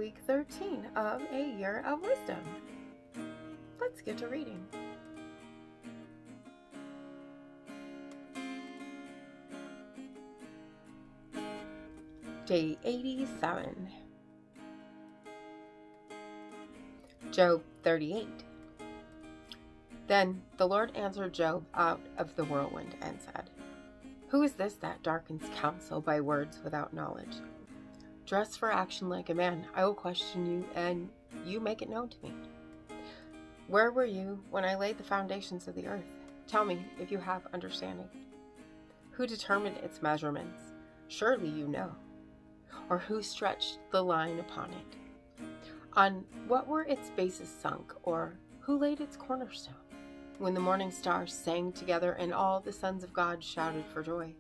week 13 of A Year of Wisdom. Let's get to reading. Day 87. Job 38. Then the Lord answered Job out of the whirlwind and said, "Who is this that darkens counsel by words without knowledge? Dress for action like a man. I will question you, and you make it known to me. Where were you when I laid the foundations of the earth? Tell me if you have understanding. Who determined its measurements? Surely you know. Or who stretched the line upon it? On what were its bases sunk, or who laid its cornerstone? When the morning stars sang together and all the sons of God shouted for joy?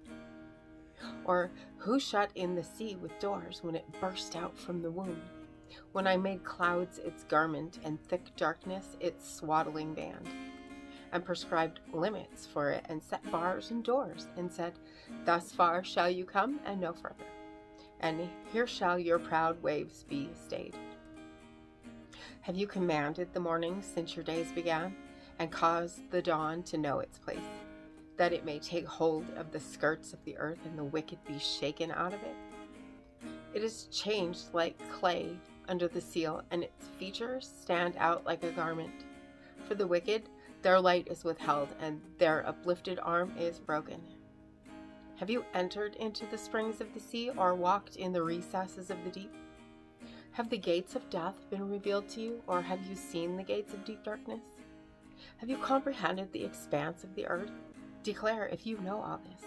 Or who shut in the sea with doors when it burst out from the womb? When I made clouds its garment and thick darkness its swaddling band, and prescribed limits for it and set bars and doors, and said, Thus far shall you come and no further, and here shall your proud waves be stayed. Have you commanded the morning since your days began, and caused the dawn to know its place, that it may take hold of the skirts of the earth and the wicked be shaken out of it? It is changed like clay under the seal, and its features stand out like a garment. For the wicked, their light is withheld, and their uplifted arm is broken. Have you entered into the springs of the sea, or walked in the recesses of the deep? Have the gates of death been revealed to you, or have you seen the gates of deep darkness? Have you comprehended the expanse of the earth? Declare if you know all this.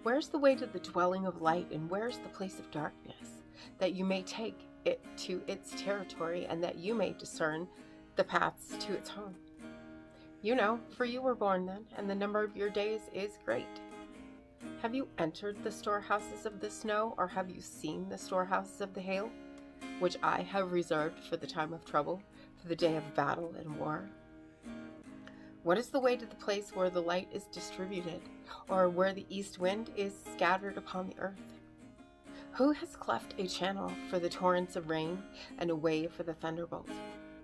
Where's the way to the dwelling of light, and where's the place of darkness, that you may take it to its territory, and that you may discern the paths to its home? You know, for you were born then, and the number of your days is great. Have you entered the storehouses of the snow, or have you seen the storehouses of the hail, which I have reserved for the time of trouble, for the day of battle and war? What is the way to the place where the light is distributed, or where the east wind is scattered upon the earth? Who has cleft a channel for the torrents of rain, and a way for the thunderbolt,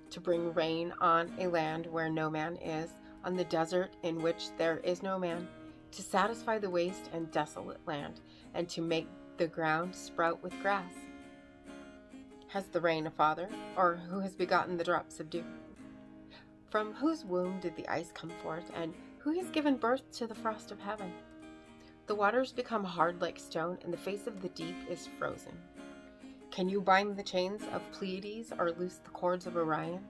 to bring rain on a land where no man is, on the desert in which there is no man, to satisfy the waste and desolate land, and to make the ground sprout with grass? Has the rain a father, or who has begotten the drops of dew? From whose womb did the ice come forth, and who has given birth to the frost of heaven? The waters become hard like stone, and the face of the deep is frozen. Can you bind the chains of Pleiades, or loose the cords of Orion?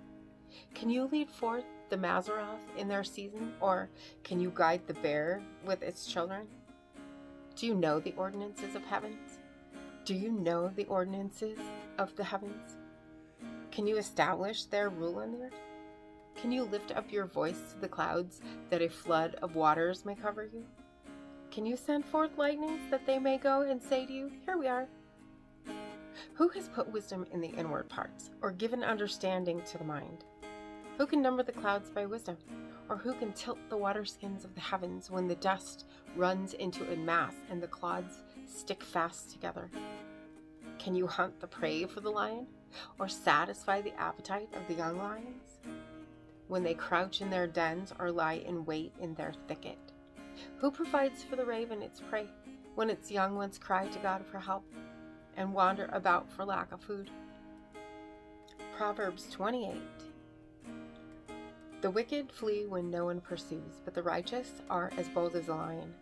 Can you lead forth the Mazzaroth in their season, or can you guide the bear with its children? Do you know the ordinances of heavens? Do you know the ordinances of the heavens? Can you establish their rule on the earth? Can you lift up your voice to the clouds, that a flood of waters may cover you? Can you send forth lightnings, that they may go and say to you, Here we are? Who has put wisdom in the inward parts, or given understanding to the mind? Who can number the clouds by wisdom, or who can tilt the waterskins of the heavens when the dust runs into a mass and the clods stick fast together? Can you hunt the prey for the lion, or satisfy the appetite of the young lions, when they crouch in their dens or lie in wait in their thicket? Who provides for the raven its prey, when its young ones cry to God for help, and wander about for lack of food? Proverbs 28. The wicked flee when no one pursues, but the righteous are as bold as a lion.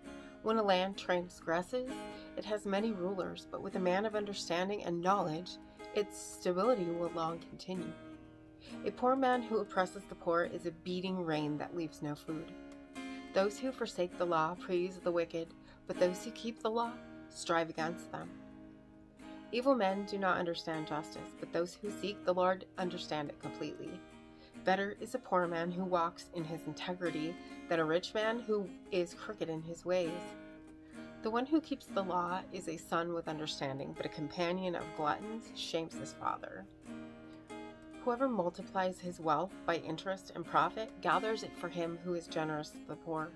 When a land transgresses, it has many rulers, but with a man of understanding and knowledge, its stability will long continue. A poor man who oppresses the poor is a beating rain that leaves no food. Those who forsake the law praise the wicked, but those who keep the law strive against them. Evil men do not understand justice, but those who seek the Lord understand it completely. Better is a poor man who walks in his integrity than a rich man who is crooked in his ways. The one who keeps the law is a son with understanding, but a companion of gluttons shames his father. Whoever multiplies his wealth by interest and profit gathers it for him who is generous to the poor.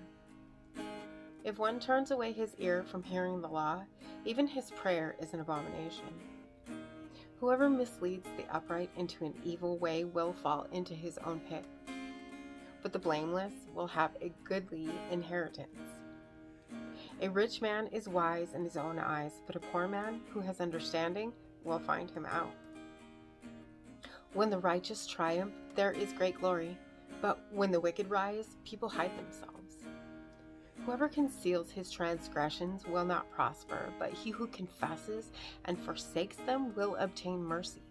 If one turns away his ear from hearing the law, even his prayer is an abomination. Whoever misleads the upright into an evil way will fall into his own pit, but the blameless will have a goodly inheritance. A rich man is wise in his own eyes, but a poor man who has understanding will find him out. When the righteous triumph, there is great glory, but when the wicked rise, people hide themselves. Whoever conceals his transgressions will not prosper, but he who confesses and forsakes them will obtain mercy.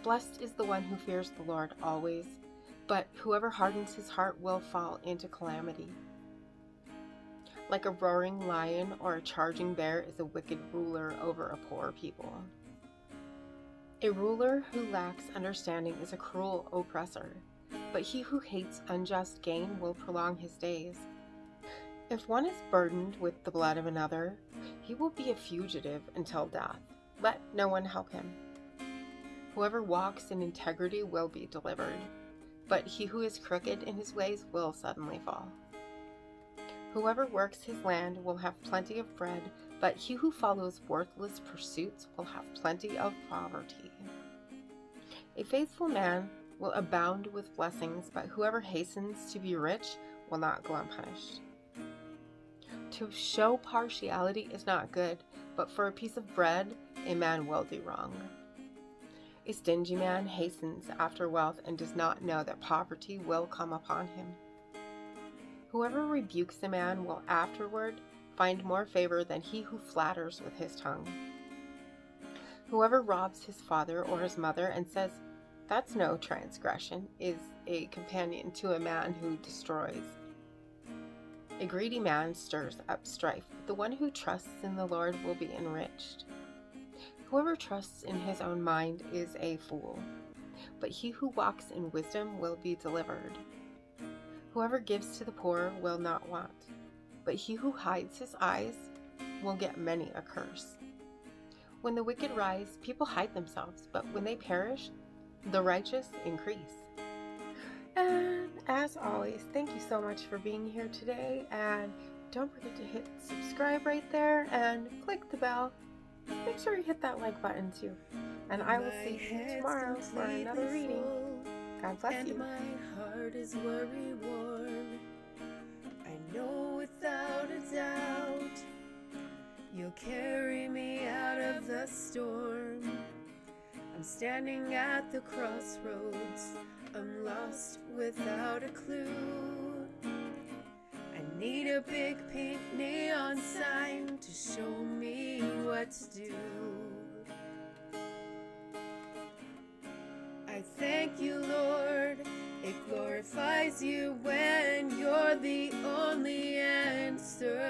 Blessed is the one who fears the Lord always, but whoever hardens his heart will fall into calamity. Like a roaring lion or a charging bear is a wicked ruler over a poor people. A ruler who lacks understanding is a cruel oppressor, but he who hates unjust gain will prolong his days. If one is burdened with the blood of another, he will be a fugitive until death. Let no one help him. Whoever walks in integrity will be delivered, but he who is crooked in his ways will suddenly fall. Whoever works his land will have plenty of bread, but he who follows worthless pursuits will have plenty of poverty. A faithful man will abound with blessings, but whoever hastens to be rich will not go unpunished. To show partiality is not good, but for a piece of bread a man will do wrong. A stingy man hastens after wealth and does not know that poverty will come upon him. Whoever rebukes a man will afterward find more favor than he who flatters with his tongue. Whoever robs his father or his mother and says, "That's no transgression," is a companion to a man who destroys. A greedy man stirs up strife, but the one who trusts in the Lord will be enriched. Whoever trusts in his own mind is a fool, but he who walks in wisdom will be delivered. Whoever gives to the poor will not want, but he who hides his eyes will get many a curse. When the wicked rise, people hide themselves, but when they perish, the righteous increase. And as always, thank you so much for being here today, and don't forget to hit subscribe right there and click the bell. Make sure you hit that like button too. And I will see you tomorrow for another reading. God bless you. And my heart is worry-worn. I know without a doubt you'll carry me out of the storm. I'm standing at the crossroads. I'm lost without a clue. I need a big pink neon sign to show me what to do. I thank you, Lord. It glorifies you when you're the only answer.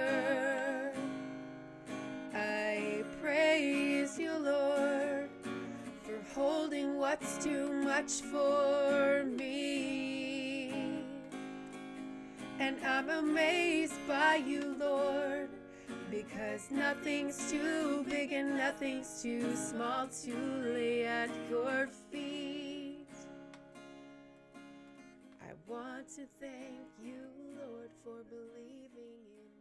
I praise you, Lord, for holding what's too much for me. And I'm amazed by you, Lord, because nothing's too big and nothing's too small to lay at your feet. I want to thank you, Lord, for believing in me.